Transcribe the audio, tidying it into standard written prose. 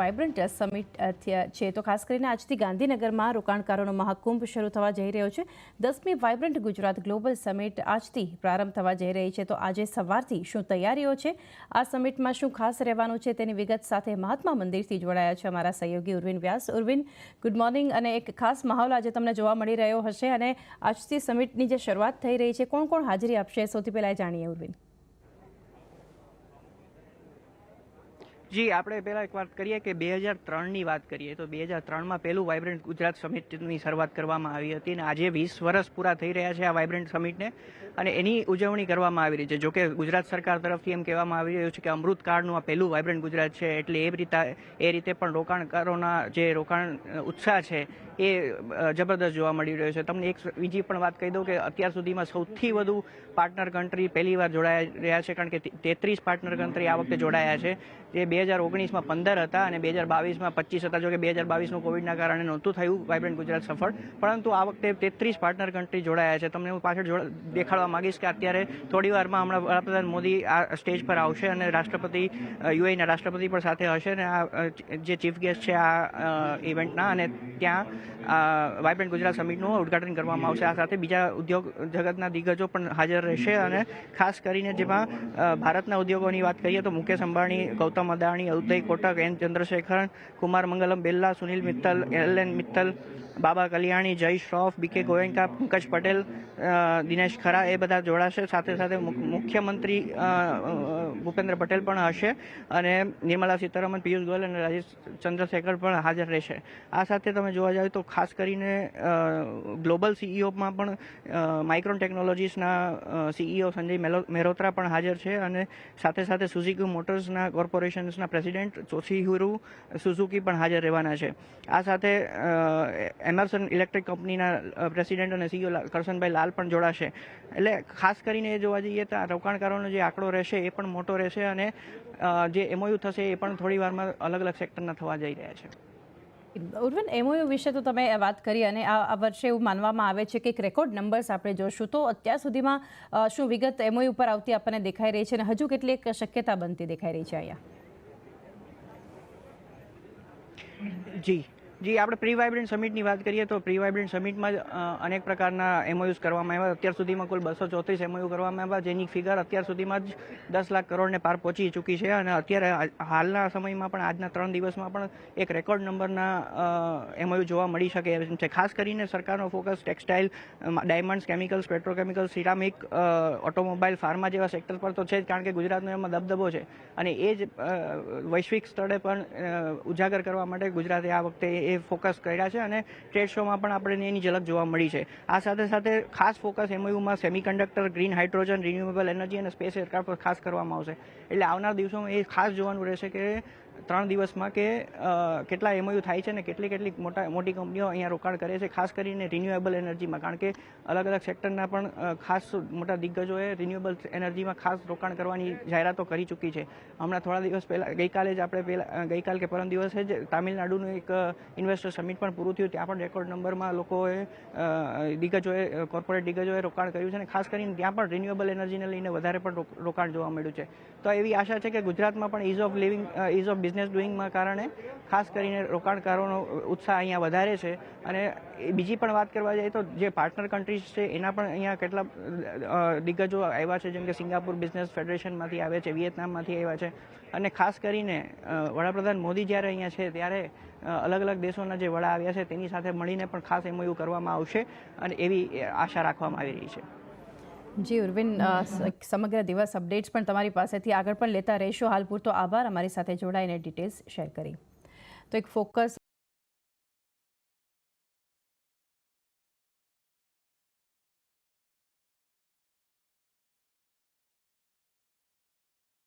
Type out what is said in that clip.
Vibrant summit છે તો ખાસ કરીને આજથી ગાંધીનગરમાં રોકાણકારોનો મહાકુંભ શરૂ થવા જઈ રહ્યો છે। 10મી વાઇબ્રન્ટ ગુજરાત ગ્લોબલ સમિટ આજથી પ્રારંભ થવા જઈ રહી છે, તો આજે સવારથી શું તૈયારીઓ છે, આ સમિટમાં શું ખાસ રહેવાનું છે તેની વિગત સાથે મહાત્મા મંદિરથી જોડાયા છે અમારા સહયોગી ઉર્વિન વ્યાસ। ઉર્વિન, ગુડ મોર્નિંગ। અને એક ખાસ માહોલ આજે તમને જોવા મળી રહ્યો હશે અને આજથી સમિટની જે શરૂઆત થઈ રહી છે, કોણ કોણ હાજરી આપશે સૌથી પહેલાં જાણીએ ઉર્વિન। જી, આપણે પહેલાં એક વાત કરીએ કે 2003ની વાત કરીએ તો 2003માં પહેલું વાઇબ્રન્ટ ગુજરાત સમિટની શરૂઆત કરવામાં આવી હતી અને આજે 20 વર્ષ પૂરા થઈ રહ્યા છે આ વાઇબ્રન્ટ સમિટને અને એની ઉજવણી કરવામાં આવી રહી છે। જોકે ગુજરાત સરકાર તરફથી એમ કહેવામાં આવી રહ્યું છે કે અમૃતકાળનું આ પહેલું વાઇબ્રન્ટ ગુજરાત છે, એટલે એ રીતે પણ રોકાણકારોના જે રોકાણ ઉત્સાહ છે એ જબરદસ્ત જોવા મળી રહ્યો છે। તમને એક બીજી પણ વાત કહી દઉં કે અત્યાર સુધીમાં સૌથી વધુ પાર્ટનર કન્ટ્રી પહેલીવાર જોડાઈ રહ્યા છે, કારણ કે 33 પાર્ટનર કન્ટ્રી આ વખતે જોડાયા છે, જે 2019માં 15 હતા અને 2022માં 25 હતા। જોકે 2022નું કોવિડના કારણે નહોતું થયું વાઇબ્રન્ટ ગુજરાત સફળ, પરંતુ આ વખતે 33 પાર્ટનર કન્ટ્રી જોડાયા છે। તમને હું પાછળ દેખાડવા માંગીશ કે અત્યારે થોડી વારમાં હમણાં વડાપ્રધાન મોદી આ સ્ટેજ પર આવશે અને રાષ્ટ્રપતિ યુએઈના રાષ્ટ્રપતિ પણ સાથે હશે અને આ જે ચીફ ગેસ્ટ છે આ ઇવેન્ટના, અને ત્યાં વાઇબ્રન્ટ ગુજરાત સમિટનું ઉદ્ઘાટન કરવામાં આવશે। આ સાથે બીજા ઉદ્યોગ જગતના દિગ્ગજો પણ હાજર રહેશે અને ખાસ કરીને જેમાં ભારતના ઉદ્યોગોની વાત કરીએ તો મુકેશ અંબાણી, ગૌતમ અદાણી, ઉદય કોટક, એન ચંદ્રશેખરન, કુમાર મંગલમ બિરલા, સુનિલ મિત્તલ, એલ.એન. મિત્તલ, બાબા કલ્યાણી, જય શ્રોફ, બીકે ગોયંકા, પંકજ પટેલ, દિનેશ ખરા એ બધા જોડાશે। સાથે સાથે મુખ્યમંત્રી ભૂપેન્દ્ર પટેલ પણ હશે અને નિર્મલા સીતારમણ, પિયુષ ગોયલ અને રાજેશ ચંદ્રશેખર પણ હાજર રહેશે। આ સાથે તમે જોવા જાવ તો ખાસ કરીને ગ્લોબલ સીઈઓમાં પણ માઇક્રોન ટેકનોલોજીસના સીઈઓ સંજય મલ્હોત્રા પણ હાજર છે અને સાથે સાથે સુઝુકી મોટર્સના કોર્પોરેશન્સના પ્રેસિડેન્ટ તોશિહિરો સુઝુકી પણ હાજર રહેવાના છે। આ સાથે એમર્સન ઇલેક્ટ્રિક કંપનીના પ્રેસિડેન્ટ અને સીઈઓ કરશનભાઈ લાલ પણ જોડાશે। એટલે ખાસ કરીને એ જોવા જઈએ તો આ રોકાણકારોનો જે આંકડો રહેશે એ પણ મોટો રહેશે અને જે એમઓયુ થશે એ પણ થોડી વારમાં અલગ અલગ સેક્ટરના થવા જઈ રહ્યા છે। ઉર્વિન, એમઓયુ વિશે તો તમે વાત કરી અને આ વર્ષે એવું માનવામાં આવે છે કે એક રેકોર્ડ નંબર્સ આપણે જોશું, તો અત્યાર સુધીમાં શું વિગત એમઓયુ પર આવતી આપણને દેખાઈ રહી છે અને હજુ કેટલી એક શક્યતા બનતી દેખાઈ રહી છે અહીંયા? જી, આપણે પ્રી વાઇબ્રન્ટ સમિટની વાત કરીએ તો પ્રી વાઇબ્રન્ટ સમિટમાં જ અનેક પ્રકારના એમઓયુઝ કરવામાં આવ્યા। અત્યાર સુધીમાં કુલ 234 એમઓયુ કરવામાં આવ્યા, જેની ફિગર અત્યાર સુધીમાં જ 10 લાખ કરોડને પાર પહોંચી ચૂકી છે અને અત્યારે હાલના સમયમાં પણ આજના 3 દિવસમાં પણ એક રેકોર્ડ નંબરના એમઓયુ જોવા મળી શકે એમ છે। ખાસ કરીને સરકારનો focus textile, diamonds, chemicals, petrochemicals, ceramic, automobile, pharma જેવા સેક્ટર પર તો છે જ, કારણ કે ગુજરાતનો એમાં દબદબો છે અને એ જ વૈશ્વિક સ્તરે પણ ઉજાગર કરવા માટે ગુજરાતે આ વખતે ફોકસ કર્યા છે અને ટ્રેડ શોમાં પણ આપણે એની ઝલક જોવા મળી છે। આ સાથે સાથે ખાસ ફોકસ એમઓયુમાં semiconductor, green hydrogen, renewable energy અને સ્પેસ એરક્રાફ્ટ પર ખાસ કરવામાં આવશે। એટલે આવનાર દિવસોમાં એ ખાસ જોવાનું રહેશે કે 3 દિવસમાં કે કેટલા એમઓયુ થાય છે અને કેટલી મોટી કંપનીઓ અહીંયા રોકાણ કરે છે, ખાસ કરીને રિન્યુએબલ એનર્જીમાં, કારણ કે અલગ અલગ સેક્ટરના પણ ખાસ મોટા દિગ્ગજોએ રિન્યુએબલ એનર્જીમાં ખાસ રોકાણ કરવાની જાહેરાતો કરી ચૂકી છે। હમણાં થોડા દિવસ પહેલાં ગઈકાલ કે પરમ દિવસે જ તામિલનાડુનું એક ઇન્વેસ્ટર સમિટ પણ પૂરું થયું, ત્યાં પણ રેકોર્ડ નંબરમાં લોકોએ કોર્પોરેટ દિગ્ગજોએ રોકાણ કર્યું છે અને ખાસ કરીને ત્યાં પણ રિન્યુએબલ એનર્જીને લઈને વધારે પણ રોકાણ જોવા મળ્યું છે। તો એવી આશા છે કે ગુજરાતમાં પણ ઇઝ ઓફ બિઝનેસ ડુઈંગમાં કારણે ખાસ કરીને રોકાણકારોનો ઉત્સાહ અહીંયા વધારે છે। અને બીજી પણ વાત કરવા જઈએ તો જે પાર્ટનર કન્ટ્રીઝ છે એના પણ અહીંયા કેટલા દિગ્ગજો આવ્યા છે, જેમ કે સિંગાપુર બિઝનેસ ફેડરેશનમાંથી આવે છે, વિયેતનામમાંથી આવ્યા છે અને ખાસ કરીને વડાપ્રધાન મોદી જ્યારે અહીંયા છે ત્યારે અલગ અલગ દેશોના જે વડા આવ્યા છે તેની સાથે મળીને પણ ખાસ એમઓયુ કરવામાં આવશે અને એવી આશા રાખવામાં આવી રહી છે। જી ઉર્વિન, સમગ્ર દિવસ અપડેટ્સ પણ તમારી પાસેથી આગળ પણ લેતા રહીશું। હાલ પૂરતો આભાર અમારી સાથે જોડાઈને ડિટેલ્સ શેર કરી। તો એક ફોકસ